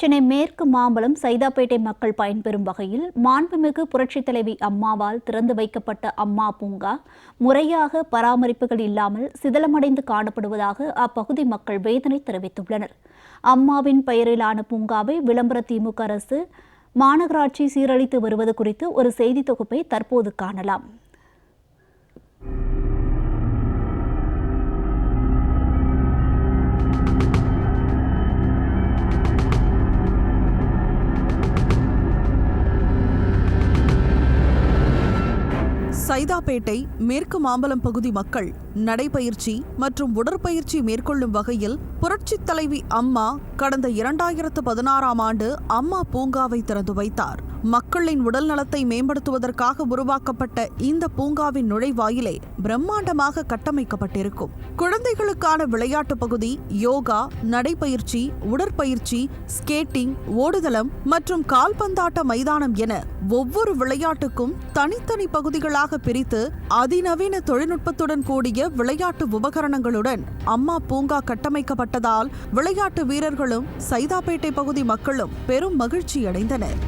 சென்னை மேற்கு மாம்பலம் சைதாப்பேட்டை மக்கள் பயன்பெறும் வகையில் மாண்புமிகு புரட்சித் தலைவி அம்மாவால் திறந்து வைக்கப்பட்ட அம்மா பூங்கா முறையாக பராமரிப்புகள் இல்லாமல் சிதிலமடைந்து காணப்படுவதாக அப்பகுதி மக்கள் வேதனை தெரிவித்துள்ளனர். அம்மாவின் பெயரிலான பூங்காவை விளம்பர திமுக அரசு மாநகராட்சி சீரழித்து வருவது குறித்து ஒரு செய்தி தொகுப்பை தற்போது காணலாம். சைதாப்பேட்டை மேற்கு மாம்பலம் பகுதி மக்கள் நடைபயிற்சி மற்றும் உடற்பயிற்சி மேற்கொள்ளும் வகையில் புரட்சித் தலைவி அம்மா கடந்த 2016ஆம் ஆண்டு அம்மா பூங்காவை திறந்து வைத்தார். மக்களின் உடல் நலத்தை மேம்படுத்துவதற்காக உருவாக்கப்பட்ட இந்த பூங்காவின் நுழைவாயிலே பிரம்மாண்டமாக கட்டமைக்கப்பட்டிருக்கும். குழந்தைகளுக்கான விளையாட்டு பகுதி, யோகா, நடைபயிற்சி, உடற்பயிற்சி, ஸ்கேட்டிங், ஓடுதளம் மற்றும் கால்பந்தாட்ட மைதானம் என ஒவ்வொரு விளையாட்டுக்கும் தனித்தனி பகுதிகளாக பிரித்து அதிநவீன தொழில்நுட்பத்துடன் கூடிய விளையாட்டு உபகரணங்களுடன் அம்மா பூங்கா கட்டமைக்கப்பட்டதால் விளையாட்டு வீரர்களும் சைதாப்பேட்டை பகுதி மக்களும் பெரும் மகிழ்ச்சியடைந்தனர்.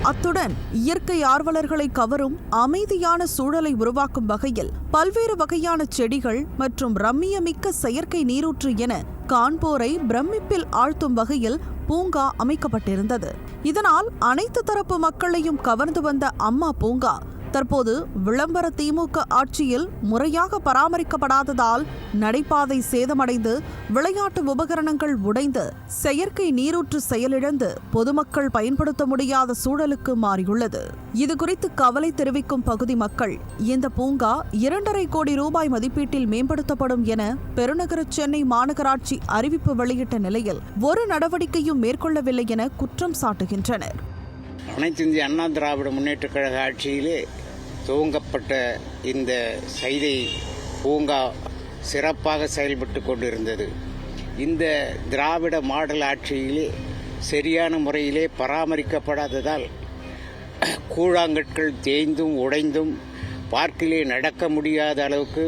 அத்துடன் இயற்கை ஆர்வலர்களை கவரும் அமைதியான சூழலை உருவாக்கும் வகையில் பல்வேறு வகையான செடிகள் மற்றும் ரம்மியமிக்க செயற்கை நீரூற்று என காண்போரை பிரமிப்பில் ஆழ்த்தும் வகையில் பூங்கா அமைக்கப்பட்டிருந்தது. இதனால் அனைத்து தரப்பு மக்களையும் கவர்ந்து வந்த அம்மா பூங்கா தற்போது விளம்பர திமுக ஆட்சியில் முறையாக பராமரிக்கப்படாததால் நடைபாதை சேதமடைந்து விளையாட்டு உபகரணங்கள் உடைந்து செயற்கை நீரூற்று செயலிழந்து பொதுமக்கள் பயன்படுத்த முடியாத சூழலுக்கு மாறியுள்ளது. இதுகுறித்து கவலை தெரிவிக்கும் பகுதி மக்கள் இந்த பூங்கா 2.5 கோடி ரூபாய் மதிப்பீட்டில் மேம்படுத்தப்படும் என பெருநகர சென்னை மாநகராட்சி அறிவிப்பு வெளியிட்ட நிலையில் ஒரு நடவடிக்கையும் மேற்கொள்ளவில்லை என குற்றம் சாட்டுகின்றனர். அனைத்து இந்திய அண்ணா திராவிட முன்னேற்ற கழக ஆட்சியிலே துவங்கப்பட்ட இந்த சைதை பூங்கா சிறப்பாக செயல்பட்டு கொண்டிருந்தது. இந்த திராவிட மாடல் ஆட்சியிலே சரியான முறையிலே பராமரிக்கப்படாததால் கூழாங்கற்கள் தேய்ந்தும் உடைந்தும் பார்க்கிலே நடக்க முடியாத அளவுக்கு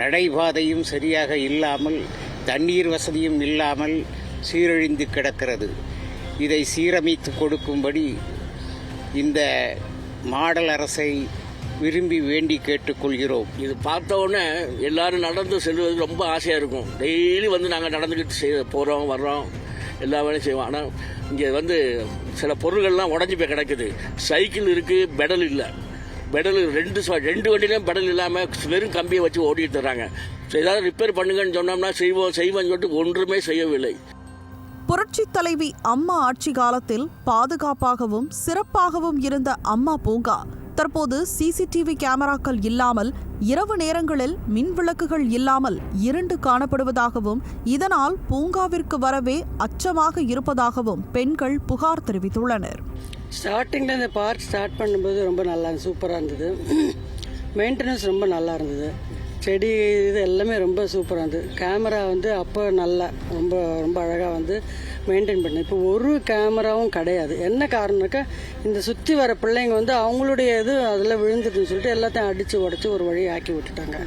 நடைபாதையும் சரியாக இல்லாமல் தண்ணீர் வசதியும் இல்லாமல் சீரழிந்து கிடக்கிறது. இதை சீரமைத்து கொடுக்கும்படி இந்த மாடல் அரசை விரும்பி வேண்டி கேட்டுக்கொள்கிறோம். இது பார்த்த உடனே எல்லாரும் நடந்து செல்வது ரொம்ப ஆசையாக இருக்கும். டெய்லி வந்து நாங்கள் நடந்துக்கிட்டு போகிறோம் வர்றோம், எல்லா வேலையும் செய்வோம். ஆனால் இங்கே சில பொருள்கள்லாம் உடஞ்சி போய் கிடக்குது. சைக்கிள் இருக்குது, பெடல் இல்லை. பெடல் ரெண்டு வண்டியிலும் பெடல் இல்லாமல் வெறும் கம்பியை வச்சு ஓடிட்டு தர்றாங்க. ஏதாவது ரிப்பேர் பண்ணுங்கன்னு சொன்னோம்னா செய்வோம்னு சொல்லிட்டு ஒன்றுமே செய்யவில்லை. புரட்சித் தலைவி அம்மா ஆட்சி காலத்தில் பாதுகாப்பாகவும் சிறப்பாகவும் இருந்த அம்மா பூங்கா தற்போது சிசிடிவி கேமராக்கள் இல்லாமல் இரவு நேரங்களில் மின் விளக்குகள் இல்லாமல் இருண்டு காணப்படுவதாகவும் இதனால் பூங்காவிற்கு வரவே அச்சமாக இருப்பதாகவும் பெண்கள் புகார் தெரிவித்துள்ளனர். ஸ்டார்டிங்கில் இந்த பார்க் ஸ்டார்ட் பண்ணும்போது ரொம்ப நல்லா சூப்பராக இருந்தது. மெயின்டெனன்ஸ் ரொம்ப நல்லா இருந்தது. செடி இது எல்லாமே ரொம்ப சூப்பராக இருந்தது. கேமரா அப்போ நல்லா ரொம்ப ரொம்ப அழகாக மெயின்டைன் பண்ணு. இப்போ ஒரு கேமராவும் கிடையாது. என்ன காரணம்னாக்கா இந்த சுற்றி வர பிள்ளைங்க அவங்களுடைய இது அதில் விழுந்துட்டுன்னு சொல்லிட்டு எல்லாத்தையும் அடித்து உடச்சி ஒரு வழி ஆக்கி விட்டுட்டாங்க.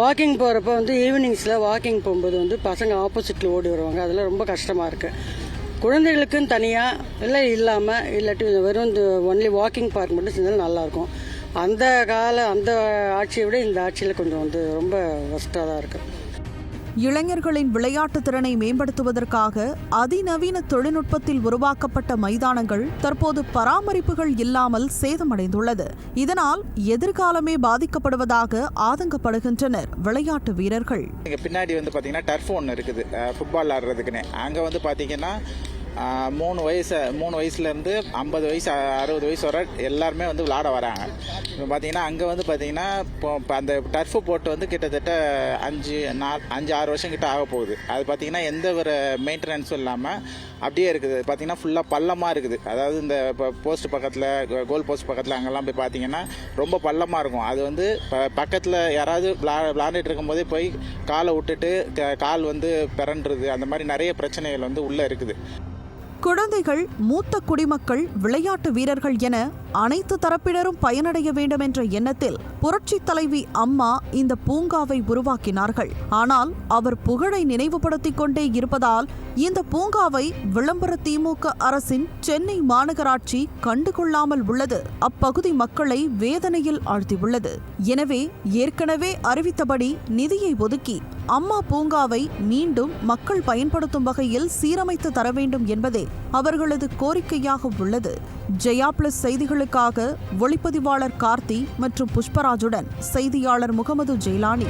வாக்கிங் போகிறப்ப ஈவினிங்ஸில் வாக்கிங் போகும்போது பசங்க ஆப்போசிட்டில் ஓடி வருவாங்க. அதெல்லாம் ரொம்ப கஷ்டமாக இருக்குது. குழந்தைகளுக்குன்னு தனியாக இல்லை இல்லாமல் இல்லாட்டி வெறும் இந்த ஒன்லி வாக்கிங் பார்க் மட்டும் செஞ்சாலும் நல்லாயிருக்கும். அந்த ஆட்சியை விட இந்த ஆட்சியில் கொஞ்சம் ரொம்ப ஒஸ்ட்டாக தான் இருக்குது. இளைஞர்களின் விளையாட்டு திறனை மேம்படுத்துவதற்காக அதிநவீன தொழில்நுட்பத்தில் உருவாக்கப்பட்ட மைதானங்கள் தற்போது பராமரிப்புகள் இல்லாமல் சேதமடைந்துள்ளது. இதனால் எதிர்காலமே பாதிக்கப்படுவதாக ஆதங்கப்படுகின்றனர் விளையாட்டு வீரர்கள். பின்னாடி பாத்தீங்கன்னா டர்ஃப் ஒன்று இருக்குது ஃபுட்பால் ஆடுறதுக்குன்னு. அங்கே பாத்தீங்கன்னா 3 வயசுலேருந்து 50 வயசு 60 வயசு வரை எல்லாருமே வந்து விளாட வராங்க. இப்போ பார்த்தீங்கன்னா அங்கே வந்து பார்த்தீங்கன்னா இப்போ அந்த டர்ஃபு போட்டு வந்து கிட்டத்தட்ட 5-6 வருஷம் கிட்ட ஆக போகுது. அது பார்த்தீங்கன்னா எந்த ஒரு மெயின்டெனன்ஸும் இல்லாமல் அப்படியே இருக்குது. பார்த்தீங்கன்னா ஃபுல்லாக பள்ளமாக இருக்குது. அதாவது இந்த இப்போ போஸ்ட் பக்கத்தில், கோல் போஸ்ட் பக்கத்தில் அங்கெல்லாம் போய் பார்த்தீங்கன்னா ரொம்ப பள்ளமாக இருக்கும். அது வந்து பக்கத்தில் யாராவது விளாண்டுட்டு இருக்கும்போதே போய் காலை விட்டுட்டு கால் வந்து பிறன்றது, அந்த மாதிரி நிறைய பிரச்சனைகள் வந்து உள்ளே இருக்குது. குழந்தைகள், மூத்த குடிமக்கள், விளையாட்டு வீரர்கள் என அனைத்து தரப்பினரும் பயனடைய வேண்டும் என்ற எண்ணத்தில் புரட்சித் தலைவி அம்மா இந்த பூங்காவை உருவாக்கினார்கள். ஆனால் அவர் புகழை நினைவுபடுத்திக் கொண்டே இருப்பதால் இந்த பூங்காவை விளம்பர திமுக அரசின் சென்னை மாநகராட்சி கண்டுகொள்ளாமல் உள்ளது அப்பகுதி மக்களை வேதனையில் ஆழ்த்தியுள்ளது. எனவே ஏற்கனவே அறிவித்தபடி நிதியை ஒதுக்கி அம்மா பூங்காவை மீண்டும் மக்கள் பயன்படுத்தும் வகையில் சீரமைத்து தர வேண்டும் என்பதே அவர்களது கோரிக்கையாக உள்ளது. ஜெயா பிளஸ் செய்திகளுக்காக ஒளிப்பதிவாளர் கார்த்தி மற்றும் புஷ்பராஜுடன் செய்தியாளர் முகமது ஜெய்லானி.